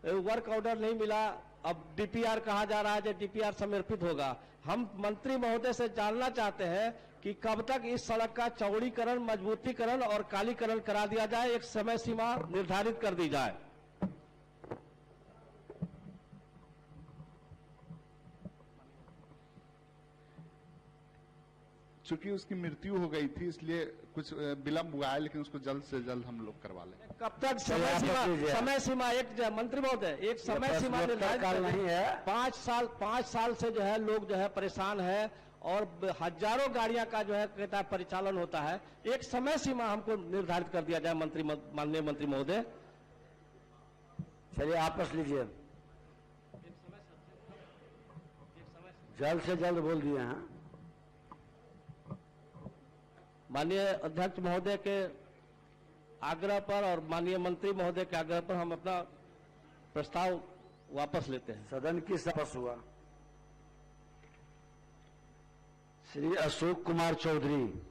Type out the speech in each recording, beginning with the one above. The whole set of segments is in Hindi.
वर्क ऑर्डर नहीं मिला, अब डीपीआर कहा जा रहा है कि डीपीआर समर्पित होगा। हम मंत्री महोदय से जानना चाहते हैं कि कब तक इस सड़क का चौड़ीकरण, मजबूतीकरण और कालीकरण करा दिया जाए, एक समय सीमा निर्धारित कर दी जाए। चूंकि उसकी मृत्यु हो गई थी इसलिए कुछ विलंब हुआ है, लेकिन उसको जल्द से जल्द हम लोग करवा लें। कब तक समय सीमा एक मंत्री महोदय एक समय सीमा निर्धारित नहीं है। 5 साल से जो है लोग जो है परेशान है और हजारों गाड़ियां का जो है कहता है परिचालन होता है। एक समय सीमा हमको निर्धारित कर दिया जाए माननीय मंत्री महोदय। चलिए आपस लीजिए, जल्द से जल्द बोल दिए हैं। माननीय अध्यक्ष महोदय के आग्रह पर और माननीय मंत्री महोदय के आग्रह पर हम अपना प्रस्ताव वापस लेते हैं। सदन की वापस हुआ। श्री अशोक कुमार चौधरी।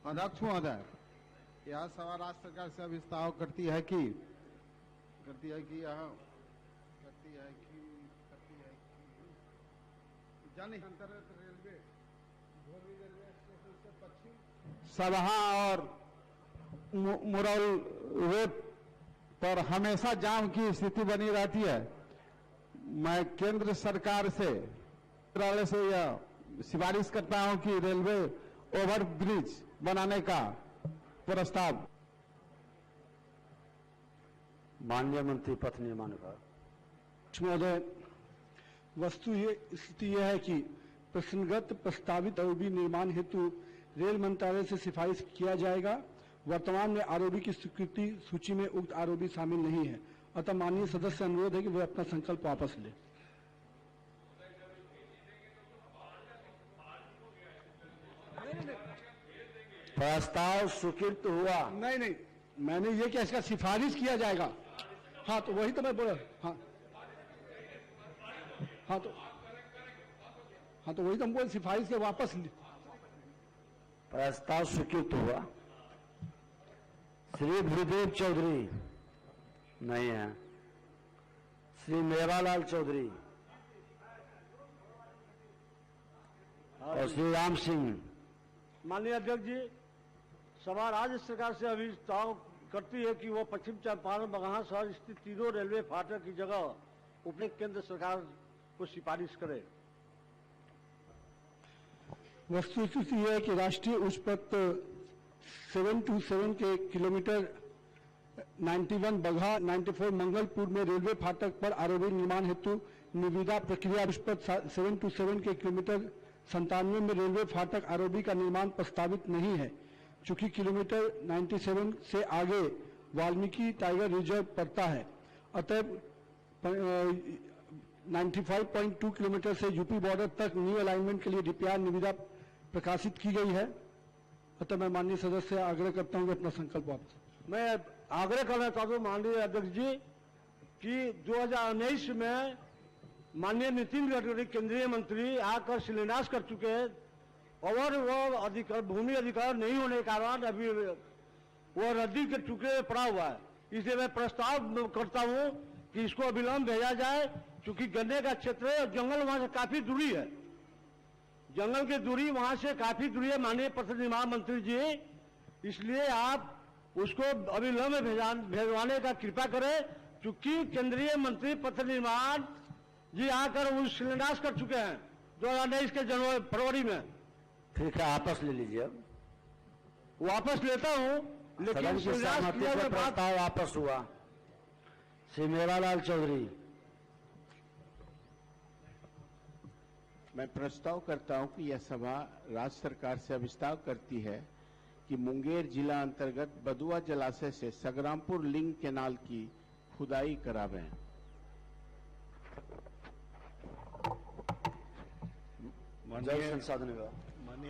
अध्यक्ष महोदय, यह सभा राज्य सरकार से अभिस्ताव करती है कि जन अंतर्गत रेलवे भोरी रेलवे स्टेशन से पश्चिम सभा और मुरौल रोड पर हमेशा जाम की स्थिति बनी रहती है। मैं केंद्र सरकार से यह सिफारिश करता हूं कि रेलवे ओवरब्रिज बनाने का प्रस्ताव। माननीय मंत्री पथ निर्माण का। महोदय, स्थिति यह है कि प्रसंगत प्रस्तावित आरओबी निर्माण हेतु रेल मंत्रालय से सिफारिश किया जाएगा। वर्तमान में आरओबी की स्वीकृति सूची में उक्त आरओबी शामिल नहीं है, अतः माननीय सदस्य से अनुरोध है कि वे अपना संकल्प वापस लें। प्रस्ताव स्वीकृत हुआ। नहीं, मैंने ये क्या इसका सिफारिश किया जाएगा। हाँ तो वही तो मैं बोला। हाँ तो वही तो हम बोल सिफारिश के वापस ले। प्रस्ताव स्वीकृत हुआ। श्री भूदेव चौधरी नहीं है। श्री मेवालाल चौधरी और श्री राम सिंह। माननीय अध्यक्ष जी, सभा राज्य सरकार से अभिस्ताव करती है कि वो पश्चिम चंपारण बगहा शहर स्थित तीनों रेलवे फाटक की जगह उपयुक्त केंद्र सरकार को सिफारिश करे। वस्तुस्थिति यह है कि राष्ट्रीय उच्च पथ 727 के किलोमीटर 91 बगहा 94 मंगलपुर में रेलवे फाटक पर आरओबी निर्माण हेतु निविदा प्रक्रिया। उच्च पथ 727 के किलोमीटर 97 में रेलवे फाटक आरओबी का निर्माण प्रस्तावित नहीं है। चूंकि किलोमीटर 97 से आगे वाल्मीकि टाइगर रिजर्व पड़ता है, अतः 95.2 किलोमीटर से यूपी बॉर्डर तक न्यू अलाइनमेंट के लिए डीपीआर निविदा प्रकाशित की गई है। अतः मैं माननीय सदस्य से आग्रह करता हूं कि अपना संकल्प वापस। मैं आग्रह करना चाहता हूं माननीय अध्यक्ष जी कि 2019 में माननीय नितिन गडकरी केंद्रीय मंत्री आकर शिलान्यास कर चुके हैं और वो भूमि अधिकार नहीं होने के कारण अभी वो रद्दी के चुके पड़ा हुआ है। इसलिए मैं प्रस्ताव करता हूं कि इसको अविलंब भेजा जाए, क्योंकि गन्ने का क्षेत्र है, जंगल वहां से काफी दूरी है, जंगल की दूरी वहां से काफी दूरी है माननीय पथ निर्माण मंत्री जी। इसलिए आप उसको अविलंब भेजवाने का कृपा करें, क्योंकि केंद्रीय मंत्री पथ निर्माण जी आकर उस शिलान्यास कर चुके हैं 2019 के फरवरी में। ठीक है, आपस ले लीजिए। वापस लेता हूं, लेकिन प्रस्ताव वापस हुआ। श्री मेवालाल चौधरी। मैं प्रस्ताव करता हूं कि यह सभा राज्य सरकार से अभिस्ताव करती है कि मुंगेर जिला अंतर्गत बदुआ जलाशय से सग्रामपुर लिंक केनाल की खुदाई करावें। माननीय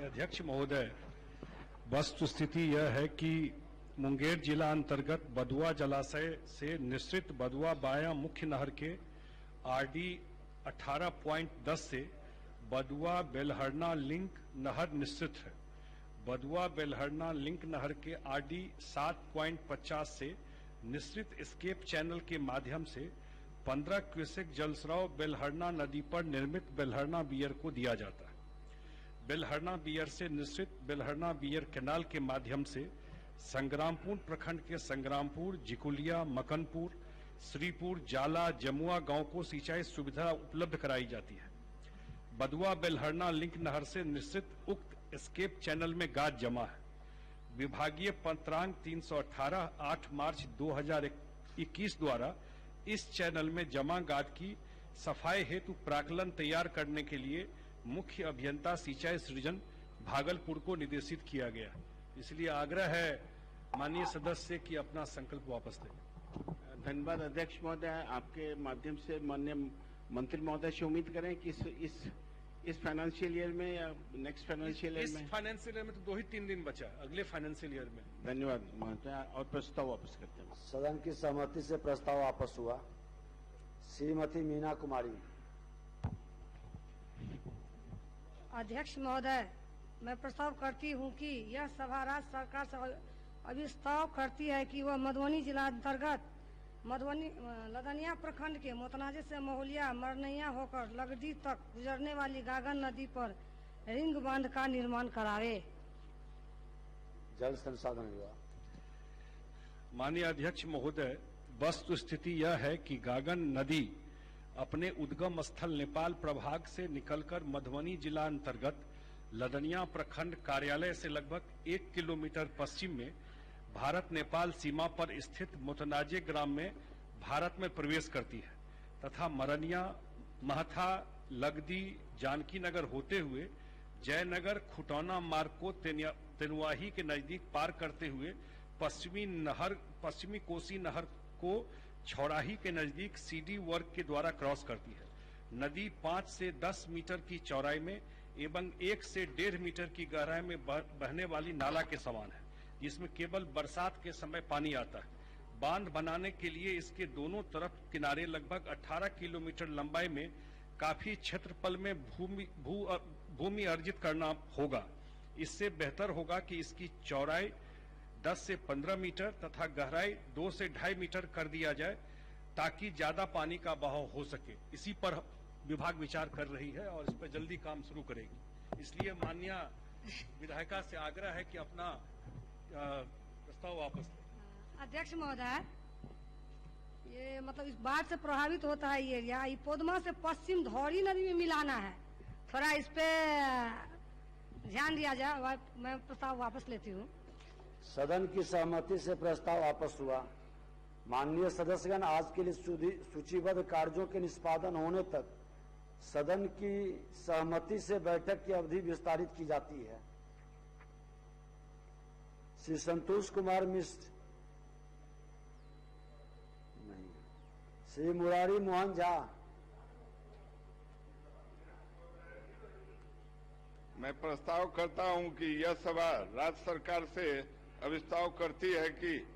अध्यक्ष महोदय, वस्तुस्थिति यह है कि मुंगेर जिला अंतर्गत बदुआ जलाशय से निश्चित बदुआ बाया मुख्य नहर के आरडी 18.10 से बदुआ बेलहरना लिंक नहर निश्चित है। बदुआ बेलहरना लिंक नहर के आरडी 7.50 से निश्चित एस्केप चैनल के माध्यम से 15 क्यूसेक जलस्राव बेलहरना नदी पर निर्मित बेलहरना बियर को दिया जाता है। बेलहरना बियर से निश्चित बेलहरना बियर कैनाल के माध्यम से संग्रामपुर प्रखंड के संग्रामपुर, जिकुलिया, मकनपुर, श्रीपुर, जाला, जमुआ गांव को सिंचाई सुविधा उपलब्ध कराई जाती है। बदुआ बेलहरना लिंक नहर से निश्चित उक्त एस्केप चैनल में गाद जमा है। विभागीय पत्रांक 318 8 मार्च 2021 द्वारा इस चैनल में जमा गाद की सफाई हेतु प्राक्कलन तैयार करने के लिए मुख्य अभियंता सिंचाई सृजन भागलपुर को निर्देशित किया गया। इसलिए आग्रह है माननीय सदस्य कि अपना संकल्प वापस लें। धन्यवाद अध्यक्ष महोदय। आपके माध्यम से माननीय मंत्री महोदय से उम्मीद करें कि इस फाइनेंशियल ईयर में या नेक्स्ट फाइनेंशियल ईयर में, इस फाइनेंशियल ईयर में तो 2-3 दिन बचा, अगले फाइनेंशियल ईयर में। धन्यवाद महोदय। और प्रस्ताव वापस करते हैं। सदन की सहमति से प्रस्ताव वापस हुआ। श्रीमती मीना कुमारी। अध्यक्ष महोदय, मैं प्रस्ताव करती हूं कि यह सभा राज्य सरकार से अभिस्ताव करती है कि वह मधुबनी जिला अंतर्गत मधुबनी लदनिया प्रखंड के मोतनाजे से महुलिया मरनैया होकर लगदी तक गुजरने वाली गागन नदी पर रिंग बांध का निर्माण करावे। जल संसाधन विभाग। माननीय अध्यक्ष महोदय, वस्तु स्थिति यह है कि गागन नदी अपने उद्गम स्थल नेपाल प्रभाग से निकलकर मधुबनी जिला अंतर्गत लदनिया प्रखंड कार्यालय से लगभग 1 किलोमीटर पश्चिम में भारत नेपाल सीमा पर स्थित मोतनाजे ग्राम में भारत में प्रवेश करती है तथा मरनिया, महथा, लगदी, जानकी नगर होते हुए जयनगर, खुटौना मार्ग को तेनुआही के नजदीक पार करते हुए पश्चिमी कोसी नहर को छौड़ाही के नजदीक सीडी वर्ग के द्वारा क्रॉस करती है। नदी 5 से 10 मीटर की चौड़ाई में एवं 1 से 1.5 मीटर की गहराई में बहने वाली नाला के समान है, जिसमें केवल बरसात के समय पानी आता है। बांध बनाने के लिए इसके दोनों तरफ किनारे लगभग 18 किलोमीटर लंबाई में काफी क्षेत्रफल में भूमि अर्जित करना होगा। इससे बेहतर होगा कि इसकी चौड़ाई 10 से 15 मीटर तथा गहराई 2 से 2.5 मीटर कर दिया जाए ताकि ज्यादा पानी का बहाव हो सके। इसी पर विभाग विचार कर रही है और इस पर जल्दी काम शुरू करेगी। इसलिए माननीय विधायिका से आग्रह है कि अपना प्रस्ताव वापस लें। अध्यक्ष महोदय, ये मतलब इस बाढ़ से प्रभावित होता है ये एरिया, ये पोदमा से पश्चिम धौरी नदी में मिलाना है, थोड़ा इस पे ध्यान दिया जाए। मैं प्रस्ताव वापस लेती हूँ। सदन की सहमति से प्रस्ताव वापस हुआ। माननीय सदस्यगण, आज के लिए सूचीबद्ध कार्यों के निष्पादन होने तक सदन की सहमति से बैठक की अवधि विस्तारित की जाती है। श्री संतोष कुमार मिश्र नहीं, श्री मुरारी मोहन झा। मैं प्रस्ताव करता हूं कि यह सभा राज्य सरकार से अभिस्ताव करती है कि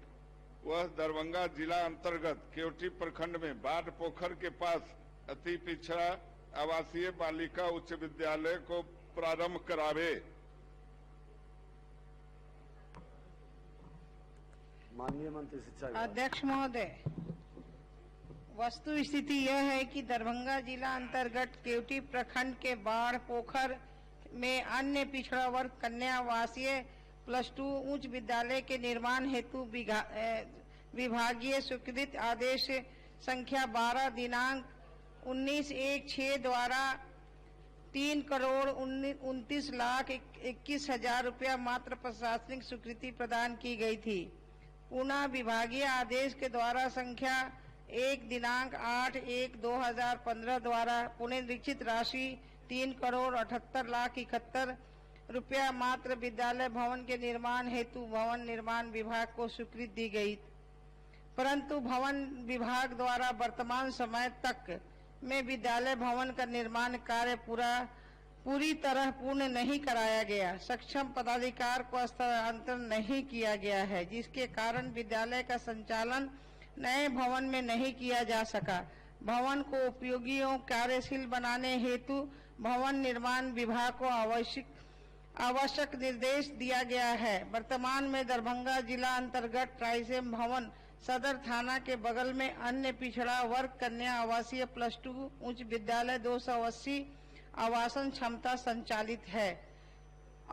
वह दरभंगा जिला अंतर्गत केवटी प्रखंड में बाढ़ पोखर के पास अति पिछड़ा आवासीय बालिका उच्च विद्यालय को प्रारंभ करावे। माननीय मंत्री शिक्षा विभाग। अध्यक्ष महोदय, वस्तु स्थिति यह है कि दरभंगा जिला अंतर्गत केवटी प्रखंड के बाढ़ पोखर में अन्य पिछड़ा वर्ग कन्या आवासीय +2 उच्च विद्यालय के निर्माण हेतु विभागीय स्वीकृत आदेश संख्या 12 दिनांक 19/1/6 द्वारा 3,29,21,000 रुपया मात्र प्रशासनिक स्वीकृति प्रदान की गई थी। पुनः विभागीय आदेश के द्वारा संख्या 1 दिनांक 8/1/2015 द्वारा पुनरीक्षित राशि 3,78,71,071 रुपया मात्र विद्यालय भवन के निर्माण हेतु भवन निर्माण विभाग को स्वीकृति दी गई, परंतु भवन विभाग द्वारा वर्तमान समय तक में विद्यालय भवन का निर्माण कार्य पूरी तरह पूर्ण नहीं कराया गया। सक्षम पदाधिकार को स्थानांतरण नहीं किया गया है, जिसके कारण विद्यालय का संचालन नए भवन में नहीं किया जा सका। भवन को उपयोगियों कार्यशील बनाने हेतु भवन निर्माण विभाग को आवश्यक निर्देश दिया गया है। वर्तमान में दरभंगा जिला अंतर्गत ट्राइसेम भवन सदर थाना के बगल में अन्य पिछड़ा वर्ग कन्या आवासीय +2 उच्च विद्यालय 280 आवासन क्षमता संचालित है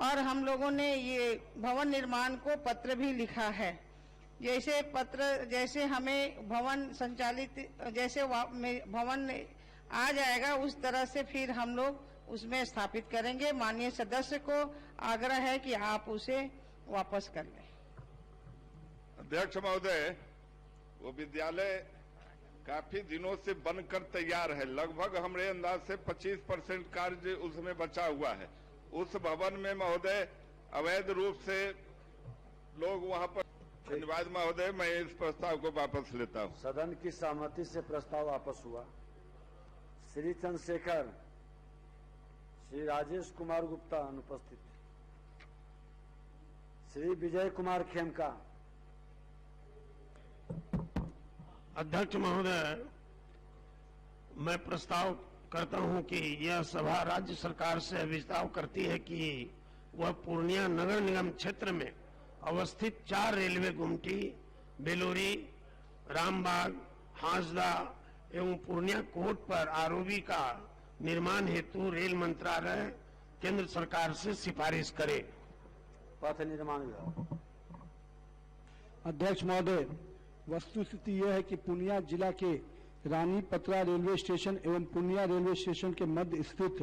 और हम लोगों ने ये भवन निर्माण को पत्र भी लिखा है। जैसे हमें भवन संचालित भवन आ जाएगा उस तरह से फिर हम लोग उसमें स्थापित करेंगे। माननीय सदस्य को आग्रह है कि आप उसे वापस कर लें। अध्यक्ष महोदय, वो विद्यालय काफी दिनों से बनकर तैयार है। लगभग हमारे अंदाज से 25% कार्य उसमें बचा हुआ है। उस भवन में महोदय अवैध रूप से लोग वहां पर। धन्यवाद महोदय, मैं इस प्रस्ताव को वापस लेता हूं। सदन की सहमति से प्रस्ताव वापस हुआ। श्री चंद्रशेखर, श्री राजेश कुमार गुप्ता अनुपस्थित, श्री विजय कुमार खेमका। अध्यक्ष महोदय, मैं प्रस्ताव करता हूं कि यह सभा राज्य सरकार से विस्ताव करती है कि वह पूर्णिया नगर निगम क्षेत्र में अवस्थित 4 रेलवे गुमटी बेलोरी, रामबाग, हांसदा एवं पूर्णिया कोर्ट पर आरओबी का निर्माण हेतु रेल मंत्रालय केंद्र सरकार से सिफारिश करे। पथ निर्माण विभाग। अध्यक्ष महोदय, वस्तुस्थिति यह है कि पूर्णिया जिला के रानी पतरा रेलवे स्टेशन एवं पूर्णिया रेलवे स्टेशन के मध्य स्थित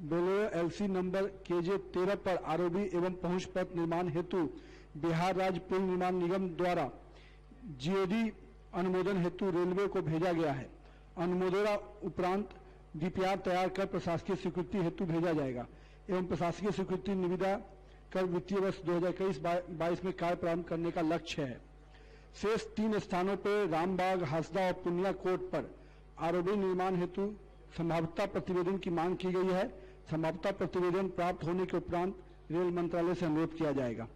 बेलोरो एलसी नंबर KJ 13 पर आरओबी एवं पहुंच पथ निर्माण हेतु बिहार राज्य पुल निर्माण निगम द्वारा GOD अनुमोदन हेतु रेलवे को भेजा गया है। अनुमोदन उपरांत DPR तैयार कर प्रशासकीय स्वीकृति हेतु भेजा जाएगा एवं प्रशासकीय स्वीकृति निविदा कर वित्तीय वर्ष 2021-22 में कार्य प्रारंभ करने का लक्ष्य है। शेष 3 स्थानों पर रामबाग, हासदा और पूर्णिया कोर्ट पर आरओबी निर्माण हेतु संभाव्यता प्रतिवेदन की मांग की गई है। संभाव्यता प्रतिवेदन प्राप्त होने के उपरांत रेल मंत्रालय से अनुरोध किया जाएगा।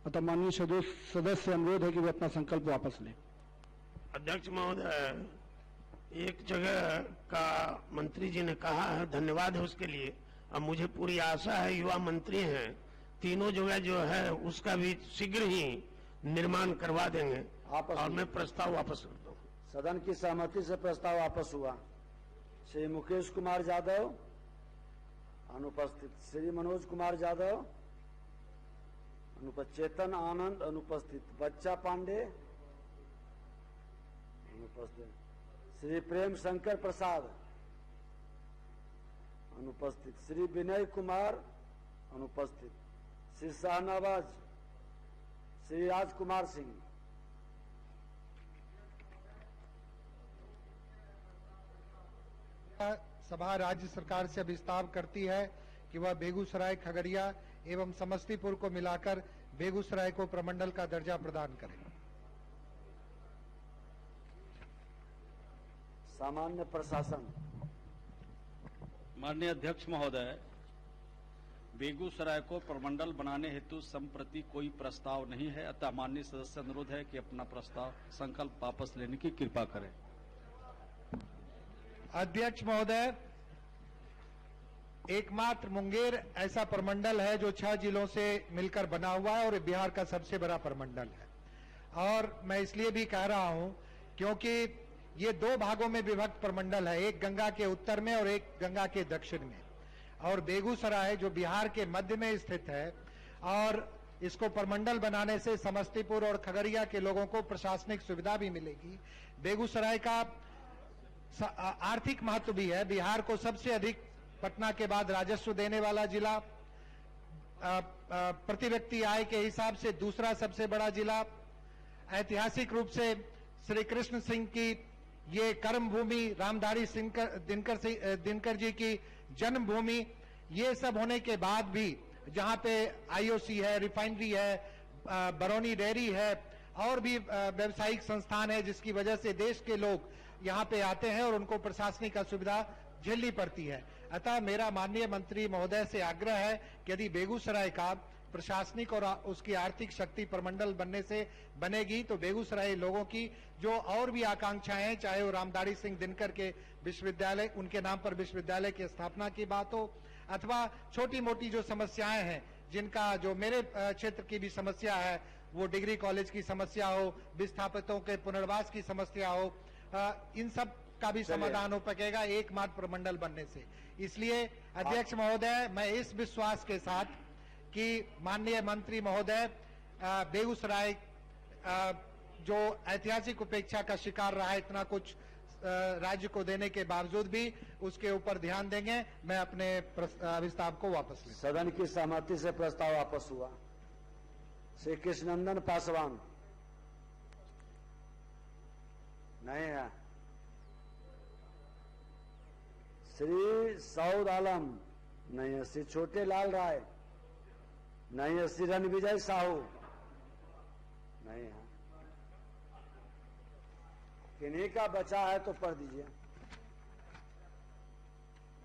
अतः माननीय सदस्य से अनुरोध है कि वे अपना संकल्प वापस लें। अध्यक्ष महोदय, एक जगह का मंत्री जी ने कहा है, धन्यवाद है उसके लिए। अब मुझे पूरी आशा है, युवा मंत्री हैं, तीनों जगह जो है उसका भी शीघ्र ही निर्माण करवा देंगे और मैं प्रस्ताव वापस करता हूँ। सदन की सहमति से प्रस्ताव वापस हुआ। श्री मुकेश कुमार यादव अनुपस्थित, श्री मनोज कुमार यादव अनुपस्थित, चेतन आनंद अनुपस्थित, बच्चा पांडे अनुपस्थित, श्री प्रेम शंकर प्रसाद अनुपस्थित, श्री विनय कुमार अनुपस्थित, श्री शाहनवाज, श्री राजकुमार सिंह। सभा राज्य सरकार से विस्तार करती है कि वह बेगूसराय, खगड़िया एवं समस्तीपुर को मिलाकर बेगूसराय को प्रमंडल का दर्जा प्रदान करे। सामान्य प्रशासन। माननीय अध्यक्ष महोदय, बेगूसराय को प्रमंडल बनाने हेतु संप्रति कोई प्रस्ताव नहीं है, अतः माननीय सदस्य से अनुरोध है कि अपना प्रस्ताव संकल्प वापस लेने की कृपा करें। अध्यक्ष महोदय, एकमात्र मुंगेर ऐसा प्रमंडल है जो 6 जिलों से मिलकर बना हुआ है और बिहार का सबसे बड़ा प्रमंडल है। और मैं इसलिए भी कह रहा हूं क्योंकि ये 2 भागों में विभक्त प्रमंडल है, एक गंगा के उत्तर में और एक गंगा के दक्षिण में। और बेगूसराय जो बिहार के मध्य में स्थित है और इसको प्रमंडल बनाने से समस्तीपुर और खगड़िया के लोगों को प्रशासनिक सुविधा भी मिलेगी। बेगूसराय का आर्थिक महत्व भी है। बिहार को सबसे अधिक पटना के बाद राजस्व देने वाला जिला, प्रति व्यक्ति आय के हिसाब से दूसरा सबसे बड़ा जिला, ऐतिहासिक रूप से श्री कृष्ण सिंह की ये कर्म भूमि, रामधारी दिनकर जी की जन्मभूमि, ये सब होने के बाद भी जहां पे IOC है, रिफाइनरी है, बरौनी डेयरी है और भी व्यावसायिक संस्थान है, जिसकी वजह से देश के लोग यहाँ पे आते हैं और उनको प्रशासनिक असुविधा झेलनी पड़ती है। अतः मेरा माननीय मंत्री महोदय से आग्रह है कि यदि बेगूसराय का प्रशासनिक और उसकी आर्थिक शक्ति प्रमंडल बनने से बनेगी तो बेगूसराय लोगों की जो और भी आकांक्षाएं हैं, चाहे वो रामधारी सिंह दिनकर के विश्वविद्यालय, उनके नाम पर विश्वविद्यालय की स्थापना की बात हो, अथवा छोटी मोटी जो समस्याएं हैं जिनका जो मेरे क्षेत्र की भी समस्या है, वो डिग्री कॉलेज की समस्या हो, विस्थापितों के पुनर्वास की समस्या हो, इन सब का भी समाधान हो सकेगा एकमात्र प्रमंडल बनने से। इसलिए अध्यक्ष महोदय, मैं इस विश्वास के साथ कि माननीय मंत्री महोदय बेगूसराय जो ऐतिहासिक उपेक्षा का शिकार रहा है, इतना कुछ राज्य को देने के बावजूद भी उसके ऊपर ध्यान देंगे। मैं अपने प्रस्ताव को वापस ले। सदन की सहमति से प्रस्ताव वापस हुआ। श्री कृष्णनंदन पासवान नहीं है। श्री सऊद आलम नहीं है। श्री छोटे लाल राय नहीं है। श्री रणविजय साहू नहीं है। किन्हीं का बचा है तो पढ़ दीजिए।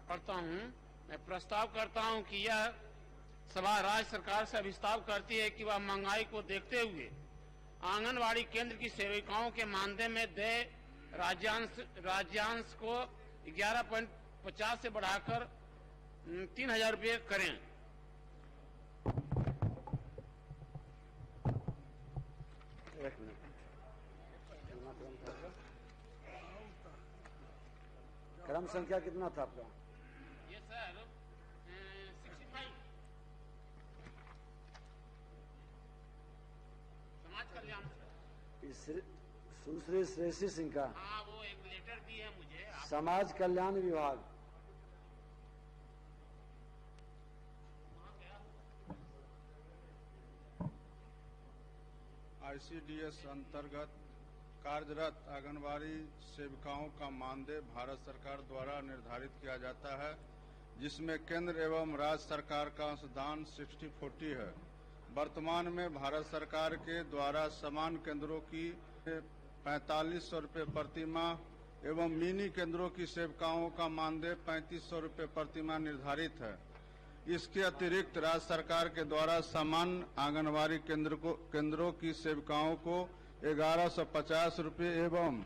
करता हूं, मैं प्रस्ताव करता हूं कि यह सभा राज्य सरकार से अभिस्ताव करती है कि वह महंगाई को देखते हुए आंगनवाड़ी केंद्र की सेविकाओं के मानदेय में देय राज्यांश को 11.50 से बढ़ाकर 3,000 रुपये करें। एक मिनट, क्रम संख्या कितना था आपका? ये सर 65 समाज कल्याण सुश्री श्रेषी सिंह का। हाँ, वो एक लेटर दी है मुझे। समाज कल्याण विभाग। ICDS अंतर्गत कार्यरत आंगनबाड़ी सेविकाओं का मानदेय भारत सरकार द्वारा निर्धारित किया जाता है, जिसमें केंद्र एवं राज्य सरकार का अंशदान 60-40 है। वर्तमान में भारत सरकार के द्वारा समान केंद्रों की 4500 रुपये प्रति माह एवं मिनी केंद्रों की सेविकाओं का मानदेय 3500 रुपये प्रति माह निर्धारित है। इसके अतिरिक्त राज्य सरकार के द्वारा सामान्य आंगनबाड़ी केंद्रों की सेविकाओं को 1150 रुपये एवं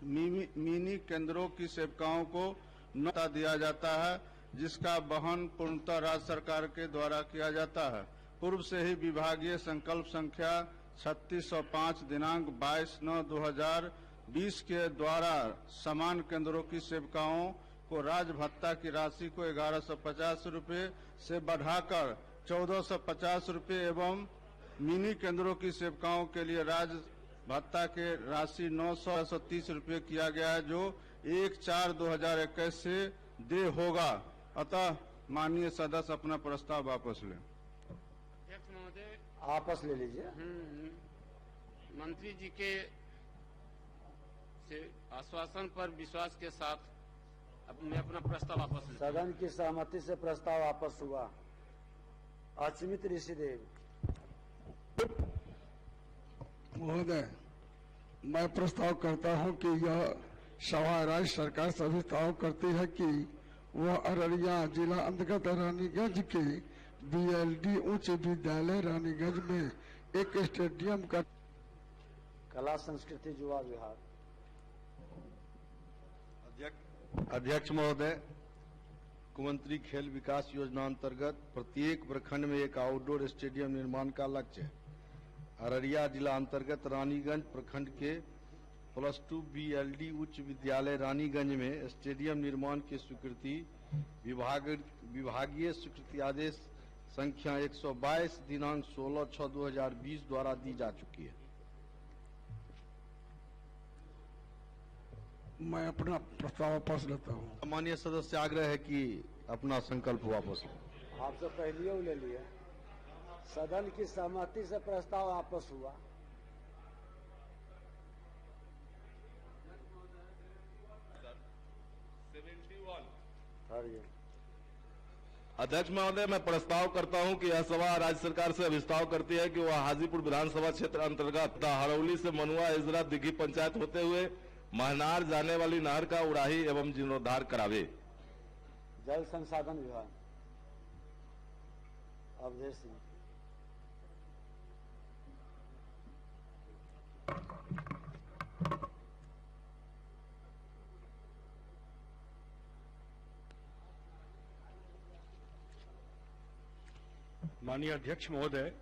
मिनी केंद्रों की सेविकाओं को 9 दिया जाता है, जिसका वहन पूर्णतः राज्य सरकार के द्वारा किया जाता है। पूर्व से ही विभागीय संकल्प संख्या 3605 दिनांक 22/9/2020 के द्वारा समान केंद्रों की सेविकाओं को राज भत्ता की राशि को 1150 रुपये से बढ़ाकर 1450 रुपये एवं मिनी केंद्रों की सेविकाओं के लिए राज भत्ता के राशि 930 रुपये किया गया है, जो 1/4/2021 से देय होगा। अतः माननीय सदस्य अपना प्रस्ताव वापस लें। अध्यक्ष महोदय, आपस ले लीजिए। मंत्री जी के से आश्वासन पर विश्वास के साथ मैं अपना प्रस्ताव वापस लेता हूं। सदन की सहमति से प्रस्ताव वापस हुआ। अचमित ऋषिदेव महोदय, मैं प्रस्ताव करता हूं कि यह सभा राज्य सरकार से प्रस्ताव करती है कि वह अररिया जिला अंतर्गत रानीगंज के BLD उच्च विद्यालय रानीगंज में एक स्टेडियम का कला संस्कृति युवा विभाग। अध्यक्ष महोदय, मुख्यमंत्री खेल विकास योजना अंतर्गत प्रत्येक प्रखंड में एक आउटडोर स्टेडियम निर्माण का लक्ष्य है। अररिया जिला अंतर्गत रानीगंज प्रखंड के +2 BLD उच्च विद्यालय रानीगंज में स्टेडियम निर्माण की स्वीकृति विभागीय स्वीकृति आदेश संख्या 122 दिनांक 16/6/2020 द्वारा दी जा चुकी है। मैं अपना प्रस्ताव वापस लेता हूँ। माननीय सदस्य आग्रह है कि अपना संकल्प वापस लें। आपसे पहले ले लिया। सदन की सहमति से प्रस्ताव वापस हुआ। अध्यक्ष महोदय, मैं प्रस्ताव करता हूं कि यह सभा राज्य सरकार से अभिस्ताव करती है कि वह हाजीपुर विधानसभा क्षेत्र अंतर्गत हरौली से मनुआ इजरा दिघी पंचायत होते हुए महनार जाने वाली नहर का उड़ाही एवं जीर्णोद्धार करावे। जल संसाधन विभाग। अवधेश सिंह। माननीय अध्यक्ष महोदय,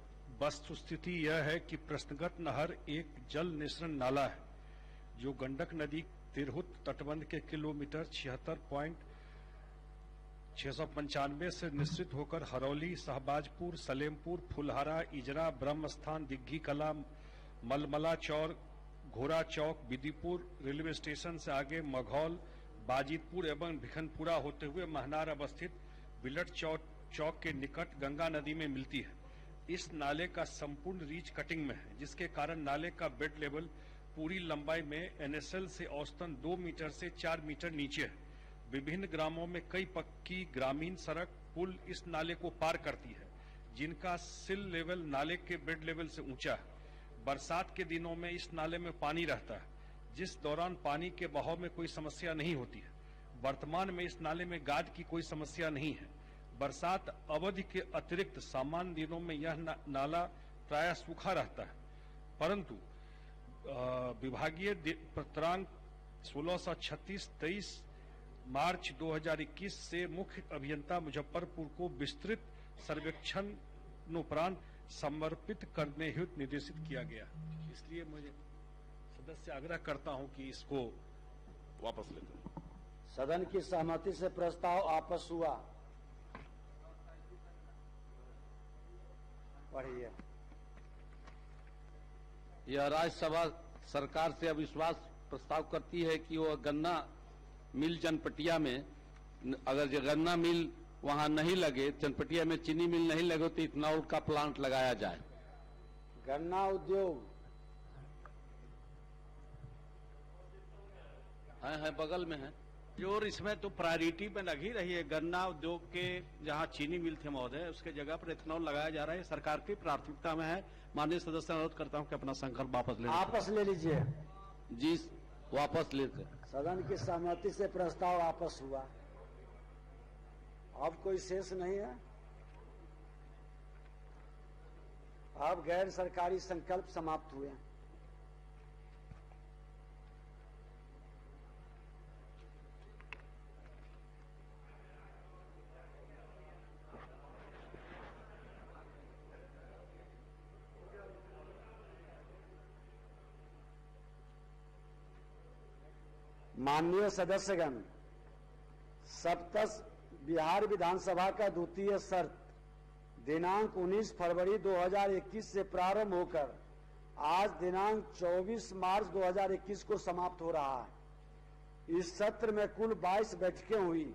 वस्तुस्थिति यह है कि प्रश्नगत नहर एक जल निस्सरण नाला है जो गंडक नदी तिरहुत तटबंध के किलोमीटर 76.695 से निश्चित होकर हरौली, शहबाजपुर, सलेमपुर, फुलहरा, इजरा, ब्रह्मस्थान, दिग्घी कला, मलमला चौर, घोड़ा चौक, बिदीपुर रेलवे स्टेशन से आगे मघौल, बाजितपुर एवं भिखनपुरा होते हुए महनार अवस्थित बिलट चौक के निकट गंगा नदी में मिलती है। इस नाले का संपूर्ण रीच कटिंग में है, जिसके कारण नाले का बेड लेवल पूरी लंबाई में NSL से औसतन 2 मीटर से 4 मीटर नीचे है। विभिन्न ग्रामों में कई पक्की ग्रामीण सड़क पुल इस नाले को पार करती है, जिनका सिल लेवल नाले के बेड लेवल से ऊंचा है। बरसात के दिनों में इस नाले में पानी रहता है, जिस दौरान पानी के बहाव में कोई समस्या नहीं होती है। वर्तमान में इस नाले में गाद की कोई समस्या नहीं है। बरसात अवधि के अतिरिक्त सामान्य दिनों में यह नाला प्रायः सूखा रहता है, परंतु विभागीय पत्रांक 1636/23 मार्च 2021 से मुख्य अभियंता मुजफ्फरपुर को विस्तृत सर्वेक्षण उपरांत समर्पित करने हेतु निर्देशित किया गया। इसलिए मुझे सदस्य आग्रह करता हूं कि इसको वापस ले लें। सदन की सहमति से प्रस्ताव आपस हुआ। पढ़िए। यह राज्यसभा सरकार से अविश्वास प्रस्ताव करती है कि वह गन्ना मिल चनपटिया में, अगर जो गन्ना मिल वहां नहीं लगे, चनपटिया में चीनी मिल नहीं लगे तो इथेनॉल का प्लांट लगाया जाए। गन्ना उद्योग है बगल में है और इसमें तो प्रायोरिटी में लगी रही है। गन्ना उद्योग के जहां चीनी मिल थे महोदय, उसके जगह पर इथेनॉल लगाया जा रहा है, सरकार की प्राथमिकता में है। माननीय सदस्य अनुरोध करता हूं कि अपना संकल्प वापस ले लीजिए। जी वापस लेते। सदन की सहमति से प्रस्ताव वापस हुआ। अब कोई शेष नहीं है। अब गैर सरकारी संकल्प समाप्त हुए। माननीय सदस्यगण, सप्तस बिहार विधानसभा का द्वितीय सत्र दिनांक 19 फरवरी 2021 से प्रारंभ होकर आज दिनांक 24 मार्च 2021 को समाप्त हो रहा है। इस सत्र में कुल 22 बैठकें हुई।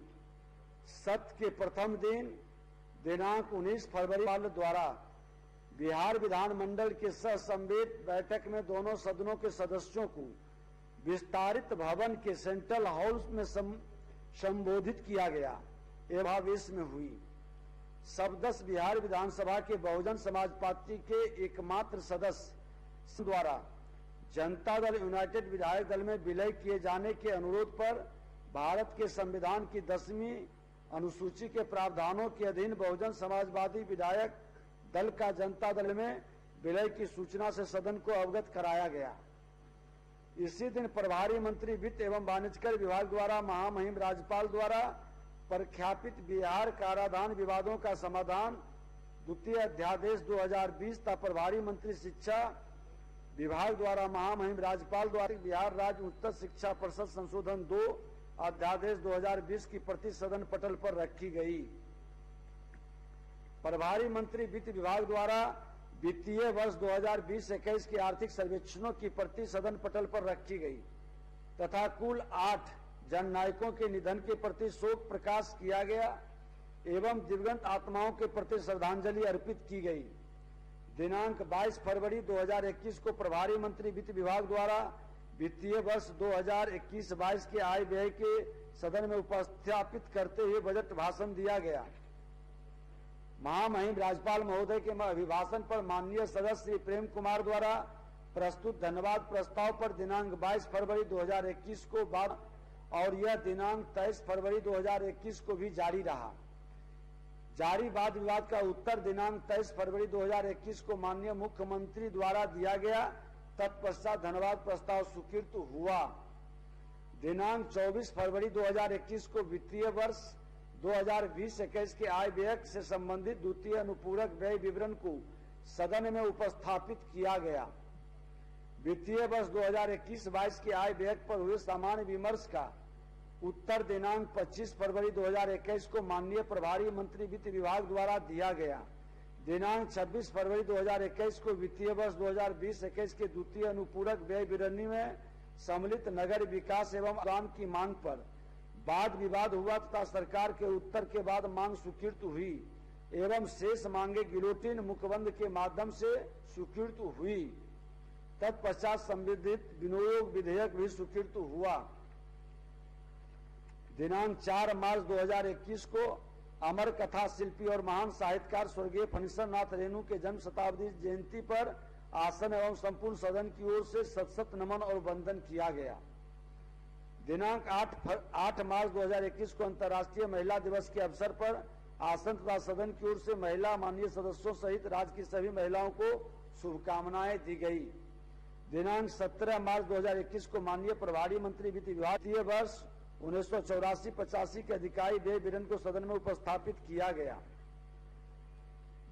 सत्र के प्रथम दिन दिनांक 19 फरवरी द्वारा बिहार विधानमंडल के सहसंवेद बैठक में दोनों सदनों के सदस्यों को विस्तारित भवन के सेंट्रल हाउस में संबोधित किया गया एवं में हुई। सप्तदश बिहार विधानसभा के बहुजन समाज पार्टी के एकमात्र सदस्य द्वारा जनता दल यूनाइटेड विधायक दल में विलय किए जाने के अनुरोध पर भारत के संविधान की 10वीं अनुसूची के प्रावधानों के अधीन बहुजन समाजवादी विधायक दल का जनता दल में विलय की सूचना से सदन को अवगत कराया गया। इसी दिन प्रभारी मंत्री वित्त एवं वाणिज्य विभाग द्वारा महामहिम राज्यपाल द्वारा प्रख्यापित बिहार कराधान विवादों का समाधान द्वितीय अध्यादेश 2020 तथा प्रभारी मंत्री शिक्षा विभाग द्वारा महामहिम राज्यपाल द्वारा बिहार राज्य उच्च शिक्षा परिषद संशोधन 2 अध्यादेश 2020 की प्रति सदन पटल पर रखी गई। प्रभारी मंत्री वित्त विभाग द्वारा वित्तीय वर्ष 2020-21 के आर्थिक सर्वेक्षणों की प्रति सदन पटल पर रखी गई तथा कुल 8 जननायकों के निधन के प्रति शोक प्रकाश किया गया एवं दिवंगत आत्माओं के प्रति श्रद्धांजलि अर्पित की गई। दिनांक 22 फरवरी 2021 को प्रभारी मंत्री वित्त विभाग द्वारा वित्तीय वर्ष 2021-22 के आय व्यय के सदन में उपस्थापित करते हुए बजट भाषण दिया गया। महामहिम राज्यपाल महोदय के अभिभाषण पर माननीय सदस्य श्री प्रेम कुमार द्वारा प्रस्तुत धन्यवाद प्रस्ताव पर दिनांक 22 फरवरी 2021 को बाद और यह दिनांक 23 फरवरी 2021 को भी जारी रहा। जारी वाद विवाद का उत्तर दिनांक 23 फरवरी 2021 को माननीय मुख्यमंत्री द्वारा दिया गया। तत्पश्चात धन्यवाद प्रस्ताव स्वीकृत हुआ। दिनांक 24 फरवरी 2021 को वित्तीय वर्ष 2020-21 के आय व्यय से संबंधित द्वितीय अनुपूरक व्यय विवरण को सदन में उपस्थापित किया गया। वित्तीय वर्ष 2021-22 के आय व्यय पर हुए सामान्य विमर्श का उत्तर दिनांक 25 फरवरी 2021 को माननीय प्रभारी मंत्री वित्त विभाग द्वारा दिया गया। दिनांक 26 फरवरी 2021 को वित्तीय वर्ष 2020-21 के द्वितीय अनुपूरक व्यय विवरणी में सम्मिलित नगर विकास एवं अनुदान की मांग पर वाद विवाद हुआ तथा सरकार के उत्तर के बाद मांग स्वीकृत हुई एवं शेष मांगे गिलोटिन मुखबंद के माध्यम से स्वीकृत हुई। तत्पश्चात संबंधित विनियोग विधेयक भी स्वीकृत हुआ। दिनांक 4 मार्च 2021 को अमर कथा शिल्पी और महान साहित्यकार स्वर्गीय फणीश्वर नाथ रेणु के जन्म शताब्दी जयंती पर आसन एवं संपूर्ण सदन की ओर से सत नमन और वंदन किया गया। दिनांक 8 मार्च 2021 को अंतर्राष्ट्रीय महिला दिवस के अवसर पर आसन तथा सदन की ओर से महिला माननीय सदस्यों सहित राज्य की सभी महिलाओं को शुभकामनाएं दी गई। दिनांक 17 मार्च 2021 को माननीय प्रभारी मंत्री वित्त विभाग वित्तीय वर्ष 1984-85 के अधिकारी व्यय विवरण को सदन में उपस्थापित किया गया।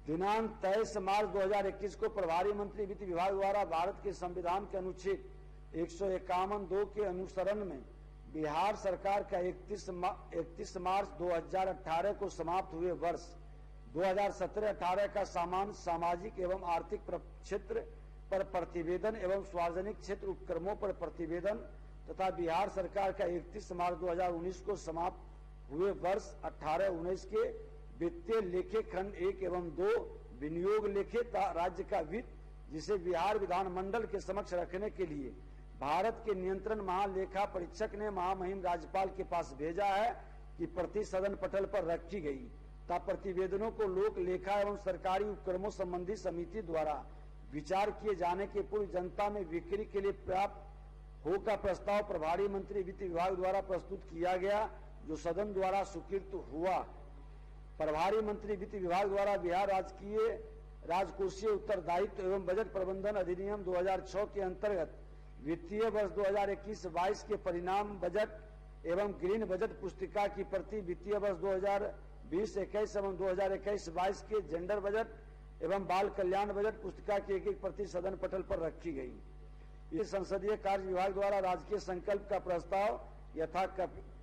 दिनांक 23 मार्च 2021 को प्रभारी मंत्री वित्त विभाग द्वारा भारत के संविधान के अनुच्छेद 151(2) के अनुसरण में बिहार सरकार का 31 मार्च 2018 को समाप्त हुए वर्ष 2017-18 का सामान्य सामाजिक एवं आर्थिक क्षेत्र पर प्रतिवेदन एवं सार्वजनिक क्षेत्र उपक्रमों पर प्रतिवेदन तथा बिहार सरकार का 31 मार्च 2019 को समाप्त हुए वर्ष 18-19 के वित्तीय लेखे खंड 1 एवं 2 विनियोग लेखे राज्य का वित्त जिसे बिहार विधानमंडल के समक्ष रखने के लिए भारत के नियंत्रण महालेखा परीक्षक ने महामहिम राज्यपाल के पास भेजा है कि प्रति सदन पटल पर रखी गई तथा प्रतिवेदनों को लोक लेखा एवं सरकारी उपक्रमों संबंधी समिति द्वारा विचार किए जाने के पूर्व जनता में बिक्री के लिए प्राप्त हो का प्रस्ताव प्रभारी मंत्री वित्त विभाग द्वारा प्रस्तुत किया गया जो सदन द्वारा स्वीकृत हुआ। प्रभारी मंत्री वित्त विभाग द्वारा बिहार राजकोषीय उत्तरदायित्व एवं बजट प्रबंधन अधिनियम 2006 के अंतर्गत वित्तीय वर्ष 2021-22 के परिणाम बजट एवं ग्रीन बजट पुस्तिका की प्रति वित्तीय वर्ष 2020-21 एवं 2021-22 के जेंडर बजट एवं बाल कल्याण बजट पुस्तिका की एक प्रति सदन पटल पर रखी गई। इस संसदीय कार्य विभाग द्वारा राजकीय संकल्प का प्रस्ताव यथा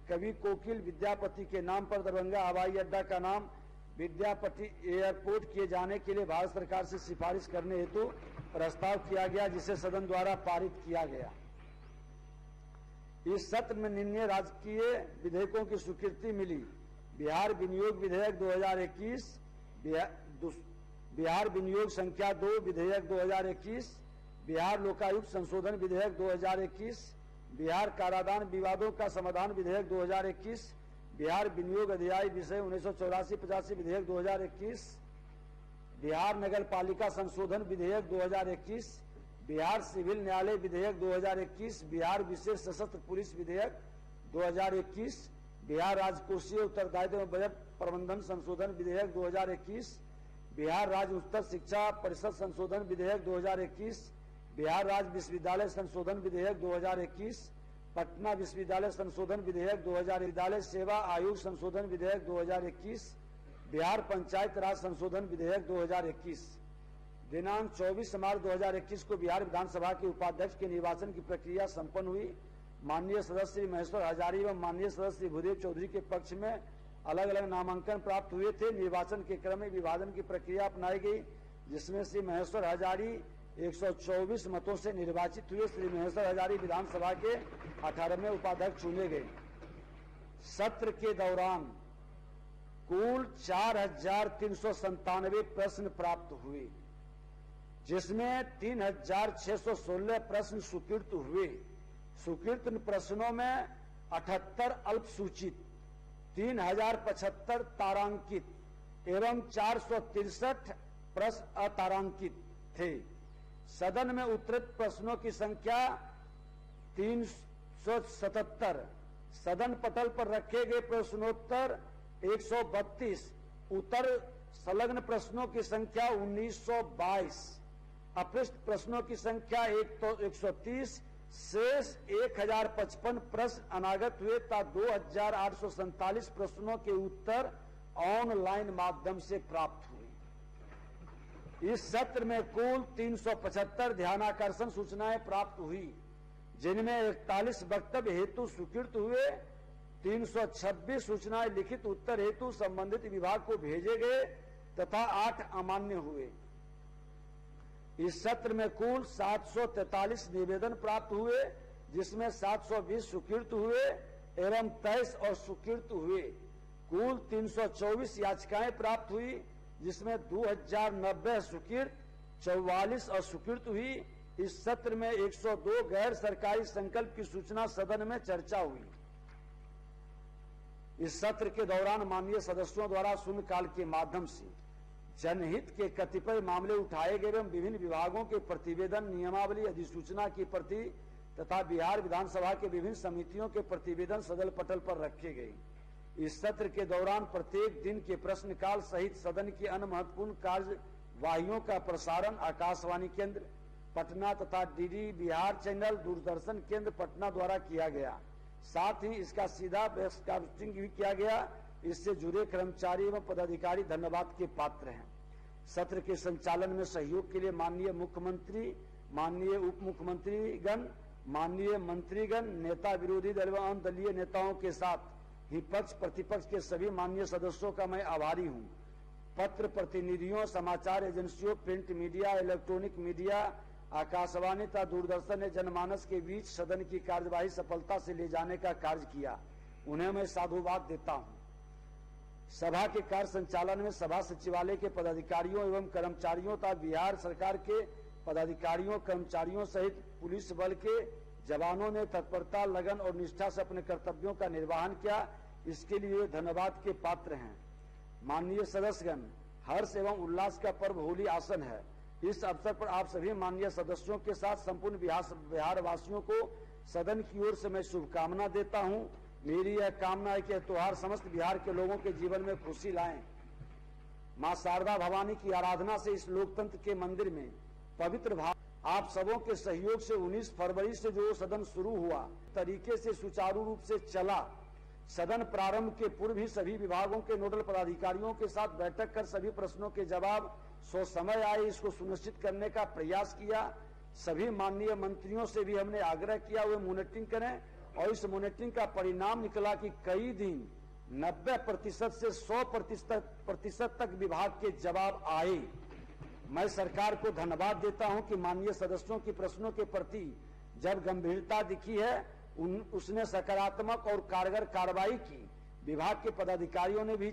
कवि कोकिल विद्यापति के नाम पर दरभंगा हवाई अड्डा का नाम विद्यापति एयरपोर्ट किए जाने के लिए भारत सरकार से सिफारिश करने हेतु प्रस्ताव किया गया जिसे सदन द्वारा पारित किया गया। इस सत्र में निम्न राजकीय विधेयकों की स्वीकृति मिली। बिहार विनियोग विधेयक 2021, बिहार विनियोग संख्या 2 विधेयक 2021, बिहार लोकायुक्त संशोधन विधेयक 2021, बिहार कारादान विवादों का समाधान विधेयक 2021, बिहार विनियोग अधियाय विषय 1984-85 विधेयक 2021, बिहार नगर पालिका संशोधन विधेयक 2021, बिहार सिविल न्यायालय विधेयक 2021, बिहार विशेष सशस्त्र पुलिस विधेयक 2021, बिहार राजकोषीय उत्तरदायित्व एवं बजट प्रबंधन संशोधन विधेयक 2021, बिहार राज्य उच्चतर शिक्षा परिषद संशोधन विधेयक 2021, बिहार राज्य विश्वविद्यालय संशोधन विधेयक 2021, पटना विश्वविद्यालय संशोधन विधेयक 2000, विद्यालय सेवा आयोग संशोधन विधेयक 2021, बिहार पंचायत राज संशोधन विधेयक 2021। दिनांक 24 मार्च 2021 को बिहार विधानसभा के उपाध्यक्ष के निर्वाचन की प्रक्रिया संपन्न हुई। माननीय सदस्य श्री महेश्वर हजारी एवं माननीय सदस्य श्री भूदेव चौधरी के पक्ष में अलग अलग नामांकन प्राप्त हुए थे। निर्वाचन के क्रम में विभाजन की प्रक्रिया अपनाई गई जिसमें श्री महेश्वर हजारी 124 मतों से निर्वाचित हुए। श्री महेश्वर हजारी विधानसभा के 18वें उपाध्यक्ष चुने गए। सत्र के दौरान कुल 4,397 प्रश्न प्राप्त हुए जिसमें 3,616 प्रश्न स्वीकृत हुए। स्वीकृत प्रश्नों में 78 अल्प सूचित, 3,075 तारांकित एवं 463 प्रश्न अतारांकित थे। सदन में उत्तरित प्रश्नों की संख्या 377, सदन पटल पर रखे गए प्रश्नोत्तर 132, उत्तर संलग्न प्रश्नों की संख्या 1922, अपृष्ट प्रश्नों की संख्या 130 शेष 1055 प्रश्न अनागत हुए तथा 2847 प्रश्नों के उत्तर ऑनलाइन माध्यम से प्राप्त हुए। इस सत्र में कुल 375 ध्यानाकर्षण सूचनाएं प्राप्त हुई, जिनमें 41 वक्तव्य हेतु स्वीकृत हुए, 326 सूचनाएं लिखित उत्तर हेतु संबंधित विभाग को भेजे गए तथा 8 अमान्य हुए। इस सत्र में कुल 743 निवेदन प्राप्त हुए, जिसमें 720 स्वीकृत हुए एवं 23 अस्वीकृत हुए। कुल 324 याचिकाएं प्राप्त हुई, जिसमें 2090 स्वीकृत, 44 अस्वीकृत हुई। इस सत्र में 102 गैर सरकारी संकल्प की सूचना सदन में चर्चा हुई। इस सत्र के दौरान माननीय सदस्यों द्वारा शून्यकाल के माध्यम से जनहित के कतिपय मामले उठाए गए एवं विभिन्न विभागों के प्रतिवेदन, नियमावली, अधिसूचना की प्रति तथा बिहार विधानसभा के विभिन्न समितियों के प्रतिवेदन सदन पटल पर रखे गए। इस सत्र के दौरान प्रत्येक दिन के प्रश्नकाल सहित सदन की अन्य महत्वपूर्ण कार्यवाहियों का प्रसारण आकाशवाणी केंद्र पटना तथा डीडी बिहार चैनल, दूरदर्शन केंद्र पटना द्वारा किया गया। साथ ही इसका सीधा वेबकास्टिंग भी किया गया। इससे जुड़े कर्मचारी एवं पदाधिकारी धन्यवाद के पात्र हैं। सत्र के संचालन में सहयोग के लिए माननीय मुख्यमंत्री, माननीय उप मुख्यमंत्रीगण, माननीय मंत्रीगण, नेता विरोधी दल एवं दलीय नेताओं के साथ ही पक्ष प्रतिपक्ष के सभी माननीय सदस्यों का मैं आभारी हूं। पत्र प्रतिनिधियों, समाचार एजेंसियों, print media, electronic media, Akashvani तथा दूरदर्शन ने जनमानस के बीच सदन की कार्यवाही सफलता से ले जाने का कार्य किया, उन्हें मैं साधुवाद देता हूं। सभा के कार्य संचालन में सभा सचिवालय के पदाधिकारियों एवं कर्मचारियों तथा बिहार सरकार के पदाधिकारियों, कर्मचारियों सहित पुलिस बल के जवानों ने तत्परता, लगन और निष्ठा से अपने कर्तव्यों का निर्वहन किया। इसके लिए धन्यवाद के पात्र हैं। माननीय सदस्यगण, हर्ष एवं उल्लास का पर्व होली आसन है। इस अवसर पर आप सभी माननीय सदस्यों के साथ संपूर्ण बिहार वासियों को सदन की ओर से मैं शुभकामना देता हूं। मेरी यह कामना है कि यह त्योहार समस्त बिहार के लोगों के जीवन में खुशी लाएं। मां शारदा भवानी की आराधना से इस लोकतंत्र के मंदिर में पवित्र भाव आप सबों के सहयोग से 19 फरवरी से जो सदन शुरू हुआ, तरीके से सुचारू रूप से चला। सदन प्रारंभ के पूर्व ही सभी विभागों के नोडल पदाधिकारियों के साथ बैठक कर सभी प्रश्नों के जवाब समय आए इसको सुनिश्चित करने का प्रयास किया। सभी माननीय मंत्रियों से भी हमने आग्रह किया वे मॉनिटरिंग करें और इस मॉनिटरिंग का परिणाम निकला कि कई दिन 90% से 100% तक विभाग के जवाब आए। मैं सरकार को धन्यवाद देता हूं कि माननीय सदस्यों की प्रश्नों के प्रति जब गंभीरता दिखी है उसने सकारात्मक और कारगर कार्रवाई की। विभाग के पदाधिकारियों ने भी